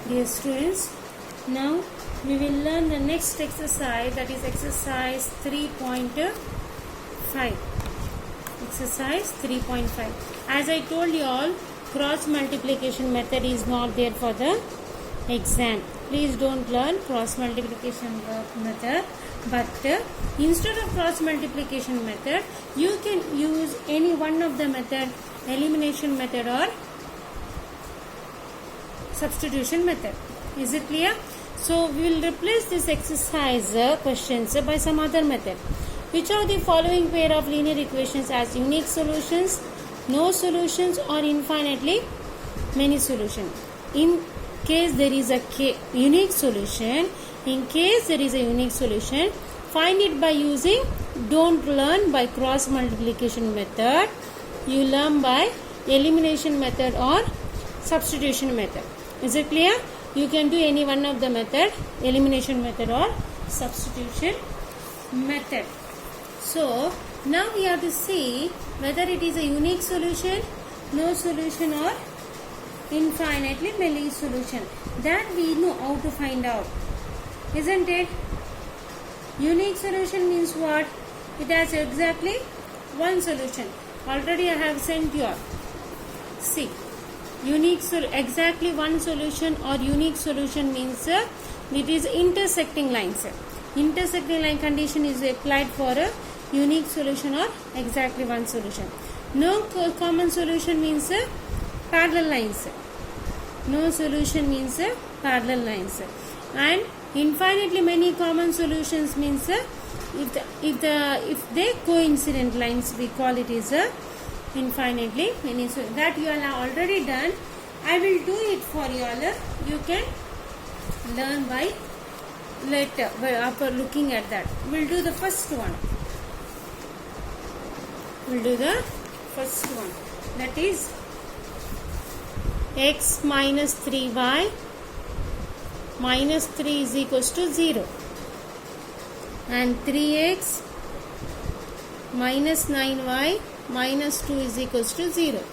Dear students, now we will learn the next exercise, that is exercise 3.5. Exercise 3.5. As I told you all, cross multiplication method is not there for the exam. Please don't learn cross multiplication method, but instead of cross multiplication method, you can use any one of the method, elimination method or substitution method. Is it clear? So we will replace this exercise questions by some other method. Which of the following pair of linear equations has unique solutions, no solutions, or infinitely many solutions? In case there is a unique solution, find it by using, don't learn by cross multiplication method, you learn by elimination method or substitution method. Is it clear? You can do any one of the method, elimination method or substitution method. So now we have to see whether it is a unique solution, no solution, or infinitely many solution. That we know how to find out, isn't it? Unique solution means what? It has exactly one solution. Already I have sent you all. See, exactly one solution or unique solution means it is intersecting lines. Intersecting line condition is applied for a unique solution or exactly one solution. No common solution means parallel lines. No solution means parallel lines. And infinitely many common solutions means if they coincident lines, we call it is infinitely many. So that you all have already done. I will do it for you all. You can learn by later after looking at that. We'll do the first one. That is x minus 3y minus 3 is equals to 0 and 3x minus 9y minus 2 is equals to 0.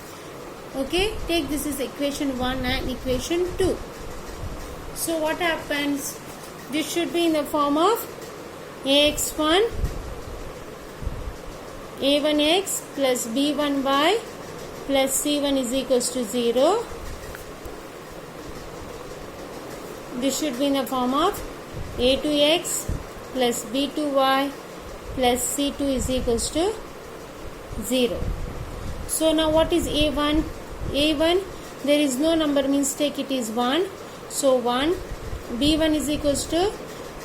Okay, take this is equation 1 and equation 2. So what happens? This should be in the form of ax1 a1x plus b1y plus c1 is equals to 0. This should be in the form of a2x plus b2y plus c2 is equals to 0. So now what is a1? A1, there is no number, means take it is 1. So 1. b1 is equals to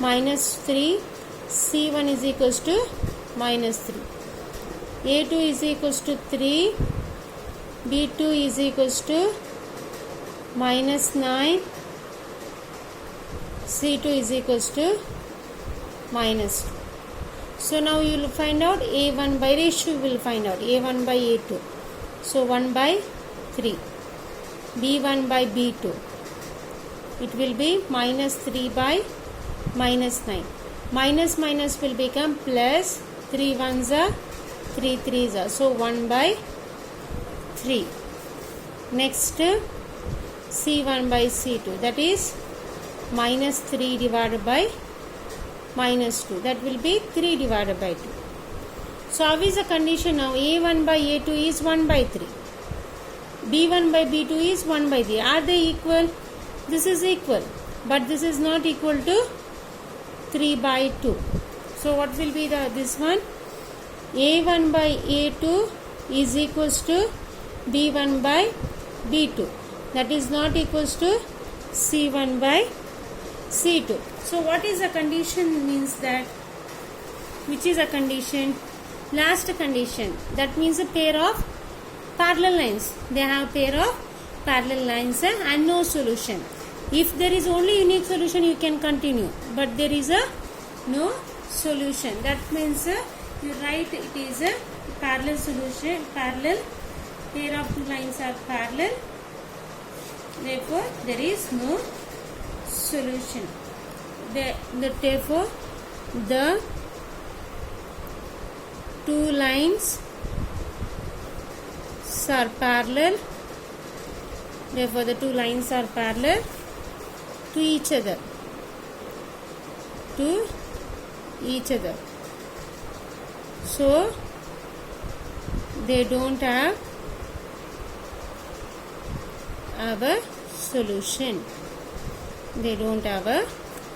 minus 3. c1 is equals to minus 3. a2 is equals to 3. b2 is equals to minus 9. c2 is equals to minus 2. So now you will find out a1 by ratio, you will find out a1 by a2. So 1 by 3. b1 by b2. It will be minus 3 by minus 9. Minus minus will become plus. 3 ones are 3 threes are. So 1 by 3. Next c1 by c2. That is minus 3 divided by minus 2. That will be 3 divided by 2. So how is the condition now? a1 by a2 is 1 by 3. b1 by b2 is 1 by 3. Are they equal? This is equal. But this is not equal to 3 by 2. So what will be this one? a1 by a2 is equals to b1 by b2. That is not equals to c1 by c2. So what is the condition means that? Which is a condition? Last condition. That means a pair of parallel lines. They have pair of parallel lines and no solution. If there is only unique solution, you can continue. But there is a no solution. That means you write it is a parallel solution. Parallel. Pair of two lines are parallel. Therefore, there is no solution. Therefore, the two lines are parallel. Therefore, the two lines are parallel to each other. To each other. So they don't have a solution. They don't have a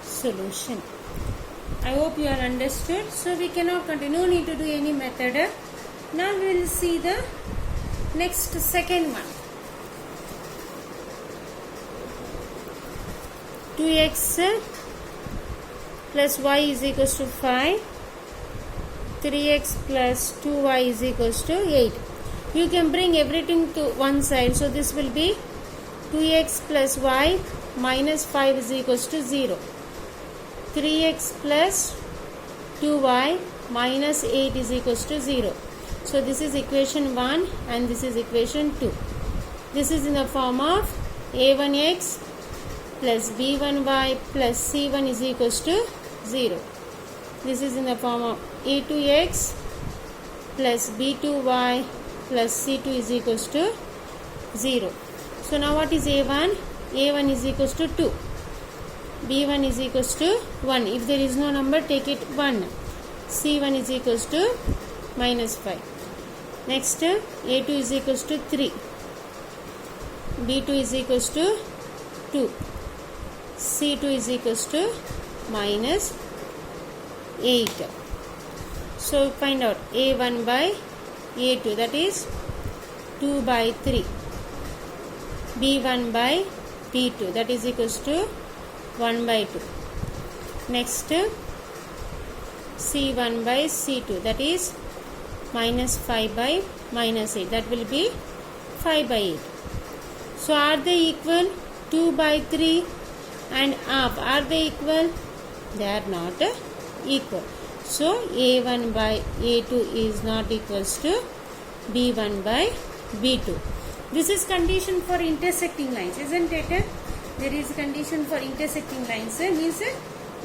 solution. I hope you are understood. So we cannot continue. No need to do any method. Now we will see the next second one. 2x plus y is equals to 5. 3x plus 2y is equals to 8. You can bring everything to one side. So this will be 2x plus y minus 5 is equals to 0. 3x plus 2y minus 8 is equals to 0. So this is equation 1 and this is equation 2. This is in the form of a1x plus b1y plus c1 is equals to 0. This is in the form of a2x plus b2y plus c2 is equals to 0. So now what is a1? a1 is equals to 2. b1 is equals to 1. If there is no number, take it 1. c1 is equals to minus 5. Next, a2 is equals to 3. b2 is equals to 2. c2 is equals to minus 8. So find out a1 by a2, that is 2 by 3. b1 by b2, that is equals to 1 by 2. Next, c1 by c2, that is minus 5 by minus 8, that will be 5 by 8. So are they equal? 2 by 3 and half, are they equal? They are not equal. So a1 by a2 is not equals to b1 by b2. This is condition for intersecting lines, isn't it? There is a condition for intersecting lines. Means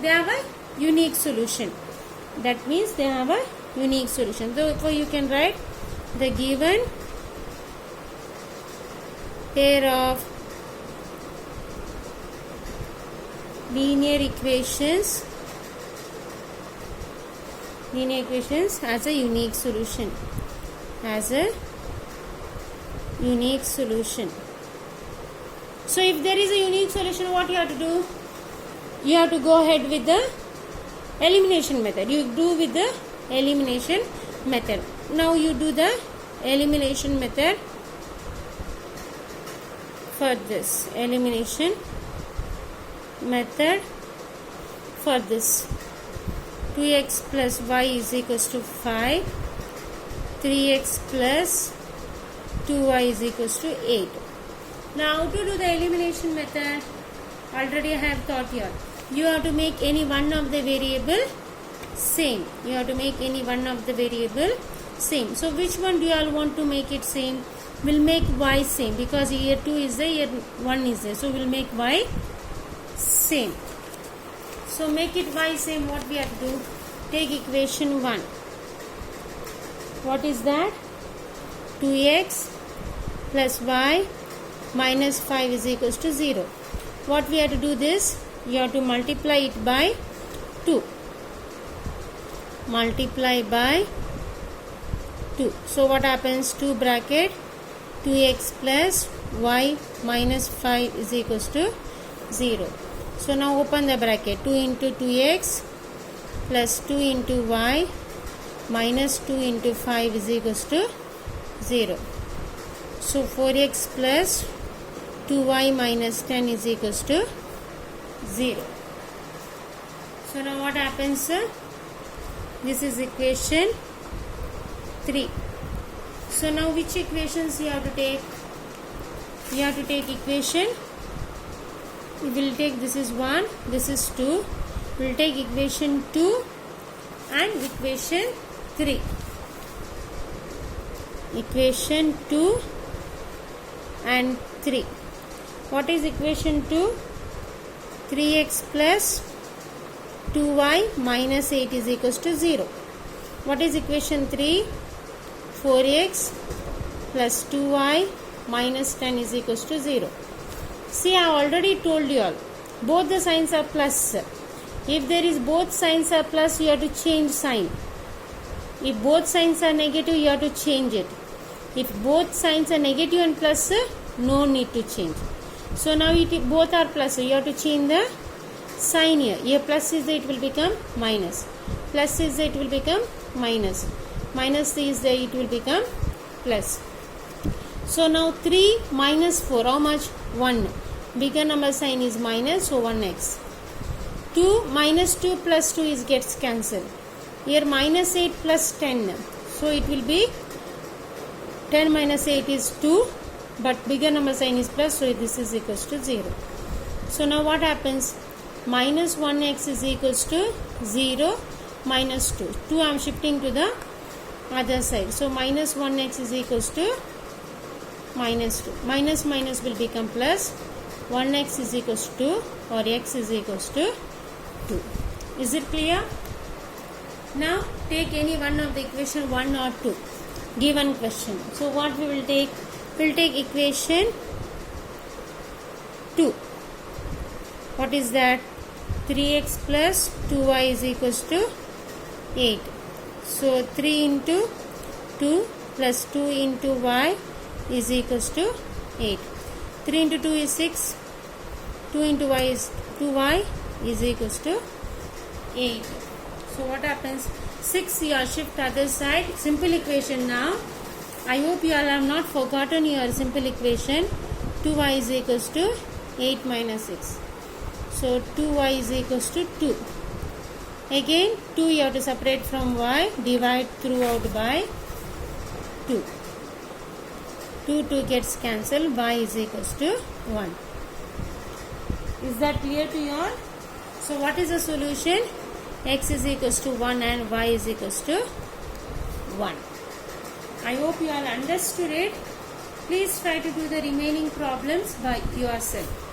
they have a unique solution. That means they have a unique solution. Therefore you can write the given pair of linear equations as a unique solution. As a unique solution. So if there is a unique solution, what you have to do? You have to go ahead with the elimination method. You do with the elimination method. Now you do the elimination method for this. Elimination method for this. 2x plus y is equals to 5. 3x plus 2y is equals to 8. Now to do the elimination method, already I have taught you. You have to make any one of the variable same. You have to make any one of the variable same. So which one do you all want to make it same? We'll make y same because here 2 is there, here 1 is there. So we'll make y same. So make it y same. What we have to do? Take equation 1. What is that? 2x plus y minus 5 is equals to 0. What we have to do this? You have to multiply it by 2. Multiply by 2. So what happens? 2 bracket 2x plus y minus 5 is equals to 0. So now open the bracket. 2 into 2x plus 2 into y minus 2 into 5 is equals to 0. So 4x plus 2y minus 10 is equals to 0. So now what happens? This is equation 3. So now which equations you have to take? You have to take equation. We will take, this is 1, this is 2. We will take equation 2 and equation 3. Equation 2 and 3. What is equation 2? 3x plus 2y minus 8 is equals to 0. What is equation 3? 4x plus 2y minus 10 is equals to 0. See, I already told you all, both the signs are plus. If there is both signs are plus, you have to change sign. If both signs are negative, you have to change it. If both signs are negative and plus, no need to change. So now both are plus, so you have to change the sign here. Here plus is there, it will become minus. Plus is there, it will become minus. Minus is there, it will become plus. So now 3 minus 4, how much? 1. Bigger number sign is minus, so 1x. 2 minus 2 plus 2 is gets cancelled. Here minus 8 plus 10. So it will be 10 minus 8 is 2, but bigger number sign is plus, so this is equals to 0. So now what happens? Minus 1x is equals to 0 minus 2. 2 I am shifting to the other side. So minus 1x is equals to minus 2. Minus minus will become plus. 1x is equals to 2 or x is equals to 2. Is it clear? Now take any one of the equation 1 or 2. Given question. So what we will take? We will take equation 2. What is that? 3x plus 2y is equals to 8. So 3 into 2 plus 2 into y is equals to 8. 3 into 2 is 6. 2 into y is 2y is equals to 8. So what happens? 6 you are shift other side. Simple equation now. I hope you all have not forgotten your simple equation. 2y is equals to 8 minus 6. So 2y is equals to 2. Again 2 you have to separate from y. Divide throughout by 2. 2 gets cancelled. Y is equals to 1. Is that clear to you all? So what is the solution? X is equals to 1 and y is equals to 1. I hope you all understood it. Please try to do the remaining problems by yourself.